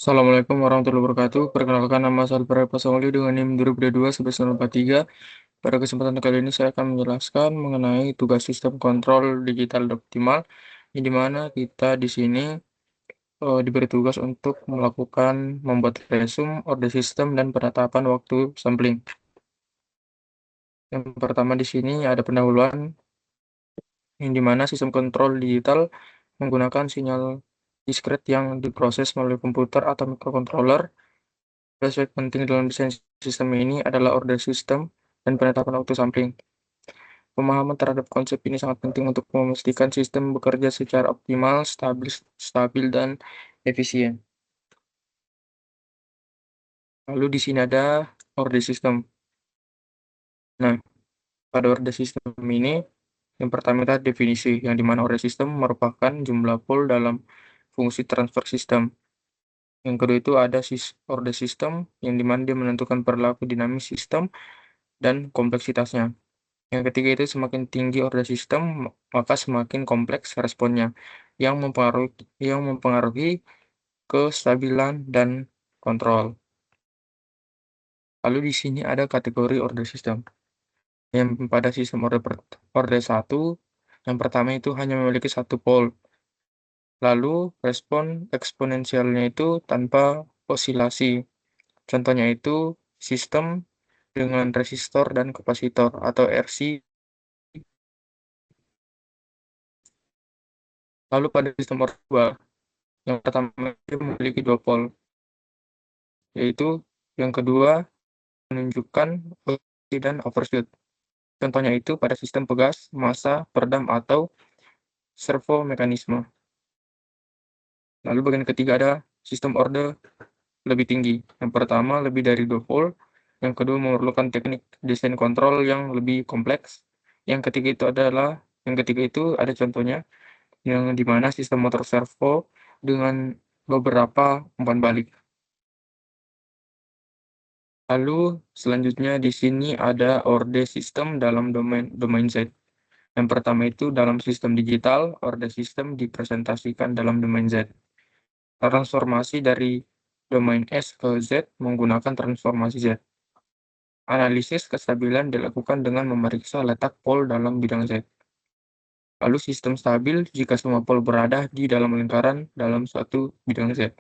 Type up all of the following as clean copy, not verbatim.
Assalamualaikum warahmatullahi wabarakatuh. Perkenalkan nama saya Alfred Pasongli dengan NIM 2022-1943. Pada kesempatan kali ini saya akan menjelaskan mengenai tugas sistem kontrol digital optimal, yang dimana kita di sini diberi tugas untuk melakukan membuat resume, order system, dan penetapan waktu sampling. Yang pertama di sini ada pendahuluan, yang dimana sistem kontrol digital menggunakan sinyal diskret yang diproses melalui komputer atau microcontroller. Aspek penting dalam desain sistem ini adalah order system dan penetapan waktu sampling. Pemahaman terhadap konsep ini sangat penting untuk memastikan sistem bekerja secara optimal, stabil, dan efisien. Lalu di sini ada order system. Nah, pada order system ini, yang pertama kita definisi, yang dimana order system merupakan jumlah pool dalam fungsi transfer system. Yang kedua itu ada order system, yang dimana dia menentukan perilaku dinamis sistem dan kompleksitasnya. Yang ketiga itu semakin tinggi order sistem, maka semakin kompleks responnya yang mempengaruhi kestabilan dan kontrol. Lalu di sini ada kategori order system. Yang pada sistem order 1, yang pertama itu hanya memiliki satu pole. Lalu respon eksponensialnya itu tanpa osilasi. Contohnya itu sistem dengan resistor dan kapasitor atau RC. Lalu pada sistem order 2, yang pertama dia memiliki dua pole, yaitu yang kedua menunjukkan overshoot dan overshoot. Contohnya itu pada sistem pegas, massa, peredam, atau servo mekanisme. Lalu bagian ketiga ada sistem order lebih tinggi. Yang pertama lebih dari 2 volt, yang kedua memerlukan teknik desain kontrol yang lebih kompleks. Yang ketiga itu ada contohnya, yang dimana sistem motor servo dengan beberapa umpan balik. Lalu selanjutnya di sini ada order system dalam domain Z. Yang pertama itu dalam sistem digital, order system dipresentasikan dalam domain Z. Transformasi dari domain S ke Z menggunakan transformasi Z. Analisis kestabilan dilakukan dengan memeriksa letak pol dalam bidang Z. Lalu sistem stabil jika semua pol berada di dalam lingkaran dalam suatu bidang Z.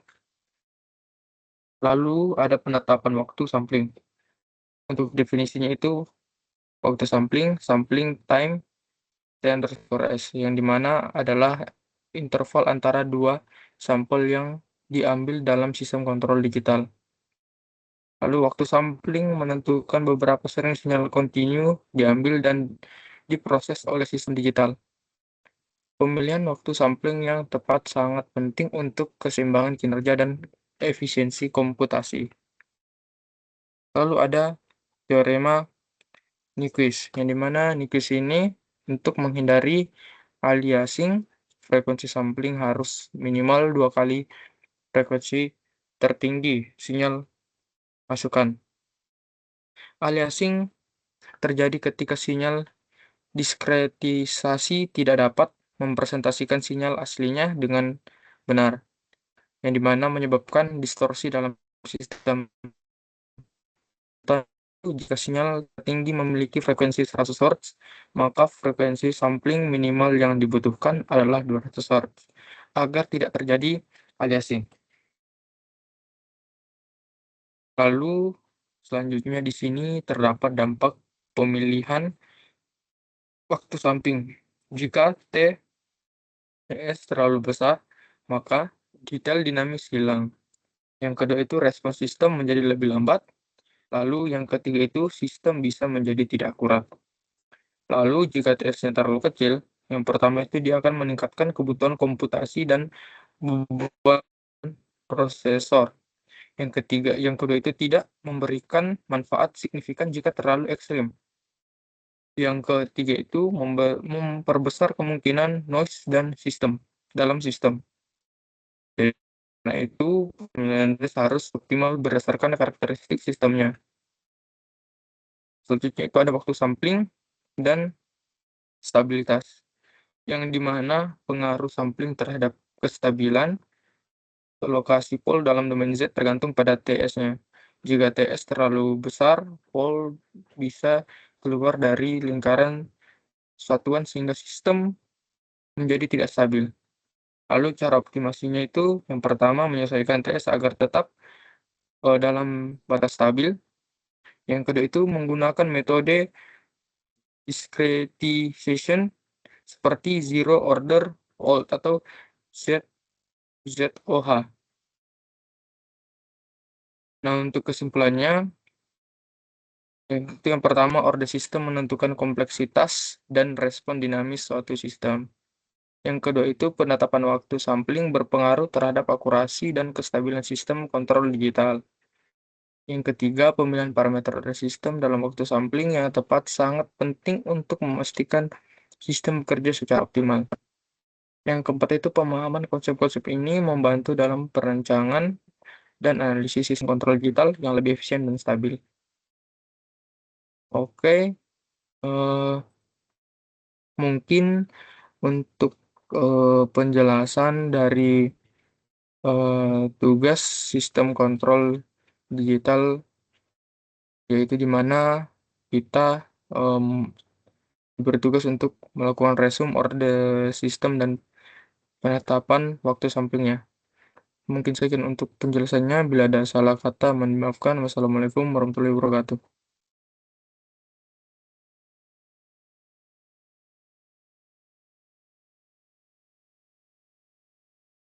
Lalu ada penetapan waktu sampling. Untuk definisinya itu waktu sampling time, T_S, yang dimana adalah interval antara dua sampel yang diambil dalam sistem kontrol digital. Lalu waktu sampling menentukan beberapa sering sinyal kontinu diambil dan diproses oleh sistem digital. Pemilihan waktu sampling yang tepat sangat penting untuk keseimbangan kinerja dan efisiensi komputasi. Lalu ada teorema Nyquist, yang dimana Nyquist ini untuk menghindari aliasing, frekuensi sampling harus minimal 2 kali frekuensi tertinggi sinyal masukan. Aliasing terjadi ketika sinyal diskretisasi tidak dapat mempresentasikan sinyal aslinya dengan benar, yang dimana menyebabkan distorsi dalam sistem. Jika sinyal tinggi memiliki frekuensi 100 Hz, maka frekuensi sampling minimal yang dibutuhkan adalah 200 Hz agar tidak terjadi aliasing. Lalu selanjutnya di sini terdapat dampak pemilihan waktu sampling. Jika TS terlalu besar, maka detail dinamis hilang. Yang kedua itu respons sistem menjadi lebih lambat. Lalu yang ketiga itu sistem bisa menjadi tidak akurat. Lalu jika TS-nya terlalu kecil, yang pertama itu dia akan meningkatkan kebutuhan komputasi dan beban prosesor. Yang kedua itu tidak memberikan manfaat signifikan jika terlalu ekstrim. Yang ketiga itu memperbesar kemungkinan noise dalam sistem. Karena itu pemilihan harus optimal berdasarkan karakteristik sistemnya. Selanjutnya itu ada waktu sampling dan stabilitas, yang dimana pengaruh sampling terhadap kestabilan lokasi pol dalam domain Z tergantung pada TS-nya. Jika TS terlalu besar, pol bisa keluar dari lingkaran satuan sehingga sistem menjadi tidak stabil. Lalu cara optimasinya itu yang pertama menyesuaikan TS agar tetap dalam batas stabil. Yang kedua itu menggunakan metode discretization seperti zero order hold atau ZOH. Nah, untuk kesimpulannya, itu yang pertama, order sistem menentukan kompleksitas dan respon dinamis suatu sistem. Yang kedua itu penetapan waktu sampling berpengaruh terhadap akurasi dan kestabilan sistem kontrol digital. Yang ketiga, pemilihan parameter order sistem dalam waktu sampling yang tepat sangat penting untuk memastikan sistem bekerja secara optimal. Yang keempat itu pemahaman konsep-konsep ini membantu dalam perencangan dan analisis sistem kontrol digital yang lebih efisien dan stabil. Oke, mungkin untuk penjelasan dari tugas sistem kontrol digital, yaitu di mana kita em, bertugas untuk melakukan resume order sistem dan penetapan waktu sampingnya. Mungkin sekian untuk penjelasannya. Bila ada salah kata, mohon dimaafkan. Wassalamualaikum warahmatullahi wabarakatuh.